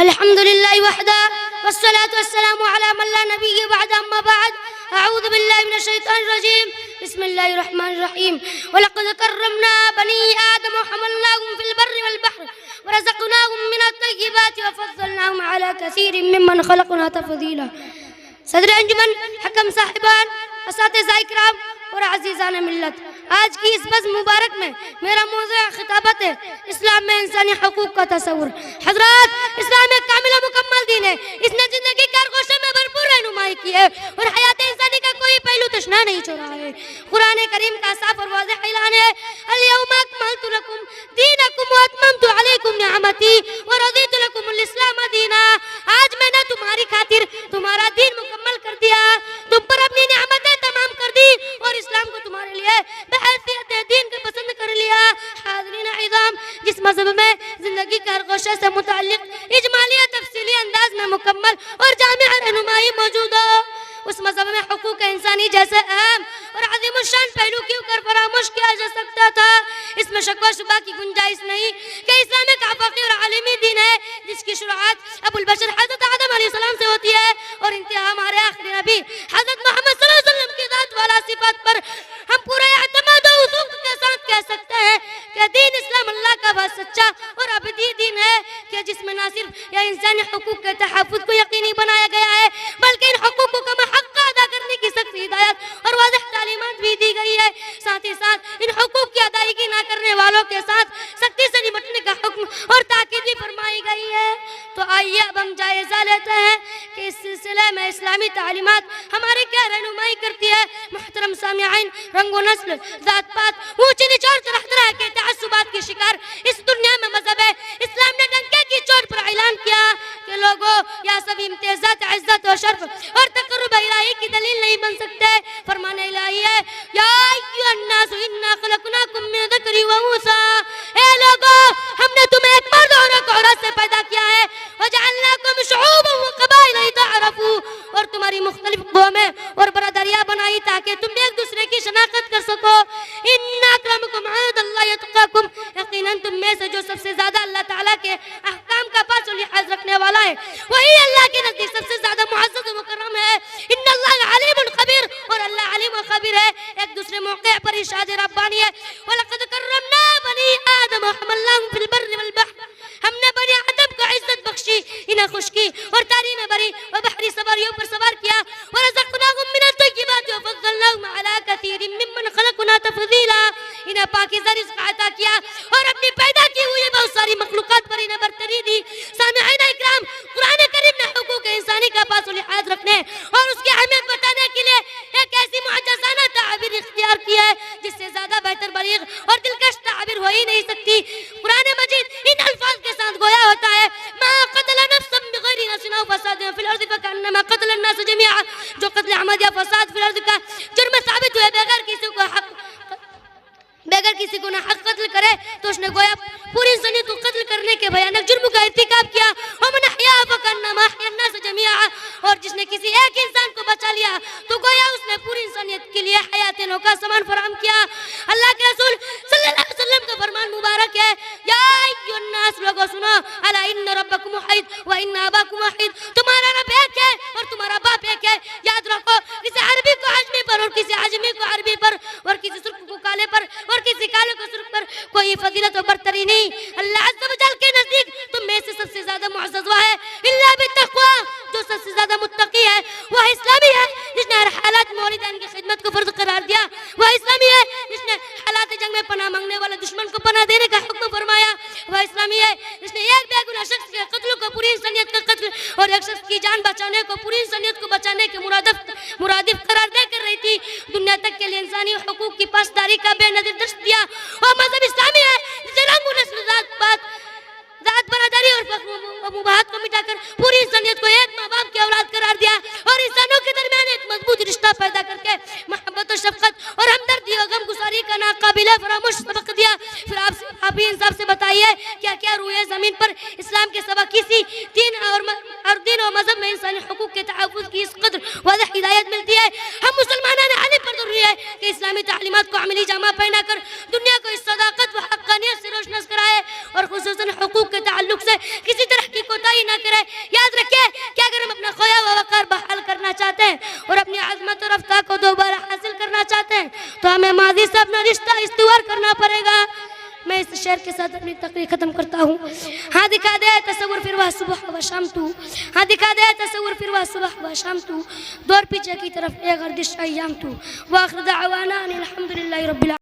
الحمد لله وحده والصلاة والسلام على من لا نبي بعد. أما بعد، أعوذ بالله من الشيطان الرجيم. بسم الله الرحمن الرحيم. ولقد كرمنا بني آدم وحملناهم في البر والبحر ورزقناهم من الطيبات وفضلناهم على كثير ممن خلقنا تفضيلا. صدر انجمن، حکم صاحبان، اساتذہ اکرام اور عزیزان ملت، آج کی اس بزم مبارک میں میرا موضوع خطابت ہے اسلام میں انسانی حقوق کا تصور. حضرات، اسلام ایک کامل و مکمل دین ہے. اس نے زندگی کے ہر گوشے میں بھرپور رہنمائی کی ہے اور حیات انسانی کا کوئی پہلو تشنا نہیں چھوڑا ہے. قرآن کریم کا صاف اور واضح اعلان ہے: الیوم اکملت لکم دینکم واتممت علیکم نعمتی ورضیت لکم الاسلام دینا. آج میں نے تمہاری خاطر تمہارا دین مکمل کر دیا، تم پر اپنی نعمتیں تمام کر دی اور اسلام کو تمہارے لیے بحیثیت دین کے پسند کر لیا. حاضرین اعظام، جس مذہب میں زندگی کے ہر گوشے سے متعلق اجمالی اور تفصیلی انداز میں مکمل اور جامع رہنمائی موجود ہو، اس مذہب میں حقوق انسانی جیسے اہم اور عظیم الشان پہلو کیوں کر فراموش کیا جا سکتا تھا؟ اس میں شک و شبہ کی گنجائش نہیں کہ اسلام ایک آفاقی اور عالمی دین ہے جس کی شروعات ابو البشر حضرت آدم علیہ السلام سے ہوتی ہے اور انتہا ہمارے آخری نبی حضرت محمد صلی اللہ علیہ وسلم کی ذات والا صفات پر. ہم پورے اعتماد و وثوق کے ساتھ کہہ سکتے ہیں کہ دین اسلام اللہ کا بہت سچا اور ابدی دین ہے کہ جس میں نہ صرف یا انسانی حقوق کے تحفظ کو یقینی بنایا گیا ہے بلکہ ان حقوق کو حق ادا کرنے کی سخت ہدایت اور واضح تعلیمات بھی دی گئی ہے. ساتھ ہی ساتھ ان حقوق کی ادائیگی نہ کرنے والوں کے ساتھ سختی سے نمٹنے کا حکم اور تاکید بھی فرمائی گئی ہے. تو آئیے اب ہم جائزہ لیتے ہیں کہ اس سلسلے میں اسلامی تعلیمات ہمارے کیا رہنمائی کرتی ہے. محترم سامعین، رنگ و نسل، ذات پات، اونچ نیچ اور طرح طرح کے تعصبات کی شکار اس دنیا میں مذہب ہے اسلام نے ڈنکے کی چوٹ پر اعلان کیا کہ لوگوں، یا سب امتیازات عزت و شرف اور تقرب الہی کی دلیل نہیں بن سکتے. فرمان الہی ہے: یا ایھا الناس انا خلقناکم من ذکر و انثی. اے لوگوں، ہم نے تمہیں ایک مرد اور ایک عورت سے پیدا کیا ہے. وجعلناکم شعوبا وقبائل لتعارفوا، اور تمہاری مختلف قومیں اور برادریاں بنائی تاکہ تم ایک دوسرے کی شناخت کر سکو. ان اکرمکم عند اللہ یتقاکم، یقیناً تم میں سے جو سب سے زیادہ اللہ تعالیٰ کے احکام کا پاس و لحاظ رکھنے والا ہے وہی اللہ کے نزدیک سب سے زیادہ معزز و مکرم ہے. ان اللہ علیم خبیر، اور اللہ علیم و خبیر ہے. ایک دوسرے موقع پر ارشاد ربانی ہے: وَلَقَدْ كَرَّمْنَا بَنِي آدَمَ وَحَمَلْنَاهُمْ فِي الْبَرِّ وَالْبَحْرِ. ہم نے بنی آدم کو عزت بخشی، انہیں خشکی اور تاری میں بری اور بحری سواریوں پر سوار کیا. وَرَزَقْنَاهُمْ مِنَ الطَّيِّبَاتِ وَفَضَّلْنَاهُمْ عَلَى كَثِيرٍ مِّمَّنْ خَلَقْنَا تَفْضِيلًا. انہیں پاکیزہ رزق عطا کیا اور اپنی پیدا کی ہوئی بہت ساری مخلوقات پر انہیں برتری دی. سامعین اکرام، قرآن کریم نے حقوق انسانی کا پاس و لحاظ رکھنے اور اس کی اہمیت بتانے کے لیے ایک ایسی معجزانہ تعبیر اختیار کی ہے جس سے زیادہ بہتر، بلیغ اور دلکش تعبیر ہو ہی نہیں سکتی. قرآن مجید ان الفاظ کے ساتھ گویا ہوتا ہے: ما قتل نفسا بغیر نفس او فساد فی الارض فکانما قتل الناس جميعا. جو قتل عمد یا فساد فی الارض کا جرم ثابت ہوئے بغیر کسی کو نہ حق قتل کرے تو اس نے گویا پوری انسانیت کو قتل کرنے کے بھیانک جرم کا ارتکاب کیا. ومن احیا فکانما احیا الناس جميعا، اور جس نے کسی ایک انسان کو بچا لیا تو گویا اس نے پوری انسانیت کے لیے حیات نو کا سامان فراہم کیا. اللہ کے رسول صلی اللہ علیہ وسلم کا فرمان مبارک ہے: یا ایھا الناس، لوگوں سنو، الا ان ربکم واحد وان اباکم واحد. تمہارا رب ایک ہے اور تمہارا باپ ایک ہے. یاد رکھو، کسی عربی کو عجمی پر اور کسی عجمی کو عربی پر اور کسی سرخ کو کالے پر اور کسی کالے کو سرخ پر کوئی فضیلت و برتری نہیں. اللہ عز و جل کے نزدیک تم میں سے سب سے زیادہ معزز وہ ہے الا بالتقوی، جو سب سے زیادہ متقی ہے. وہ اسلامی ہے جس نے ہر حالات میں والدین کی خدمت کو فرض قرار دیا. وہ اسلامی ہے جس نے حالات جنگ میں پناہ مانگنے والے دشمن کو پناہ دینے کا حکم فرمایا. وہ اسلامی ہے جس نے ایک بے گناہ شخص کے قتل کو پوری انسانیت کا قتل اور ایک شخص کی جان بچانے کو پوری انسانیت کو بچانے کے مرادف قرار دے کر رہی تھی. دنیا تک کے لیے انسانی حقوق کی پاسداری کا بے نظیر درس دیا. وہ مذہب اسلامی ہے جسے رنگ و نسل، ذات برادری اور مباحات کو مٹا کر پوری انسانیت کو ایک ماں باپ کی اولاد قرار دیا اور انسانوں کے درمیان ایک مضبوط رشتہ پیدا کر کے محبت و شفقت اور ہمدردی اور غم گساری کا ناقابل فراموش سبق دیا. پھر آپ بھی انصاف سے بتائیے، کیا کیا روئے زمین پر اسلام کے سبق کسی دین اور مذہب میں انسانی حقوق کے تحفظ کی اس قدر واضح ہدایت ملتی ہے؟ ہم مسلمانان علی پر ضروری ہے کہ اسلامی تعلیمات کو عملی جامہ پہنا کر دنیا کو صداقت و حقانیت سے روشناس کرائے اور خصوصاً حقوق کے تعلق سے کسی طرح کی کوتاہی نہ نہ کرے. یاد رکھیں کہ اگر ہم اپنا کھویا ہوا وقار بحال کرنا چاہتے ہیں اور اپنی عظمت اور رفتار کو دوبارہ حاصل کرنا چاہتے ہیں تو ہمیں ماضی سے اپنا رشتہ استوار کرنا پڑے گا. میں اس شعر کے ساتھ اپنی تقریر ختم کرتا ہوں. ہاں دکھا دے تصور پھر وہ صبح و شام تو, ہاں دکھا دے تصور پھر وہ صبح و شام تو, دور پیچھے کی طرف اے گردش ایام تو. وآخر دعوانا ان الحمدللہ رب العالمین.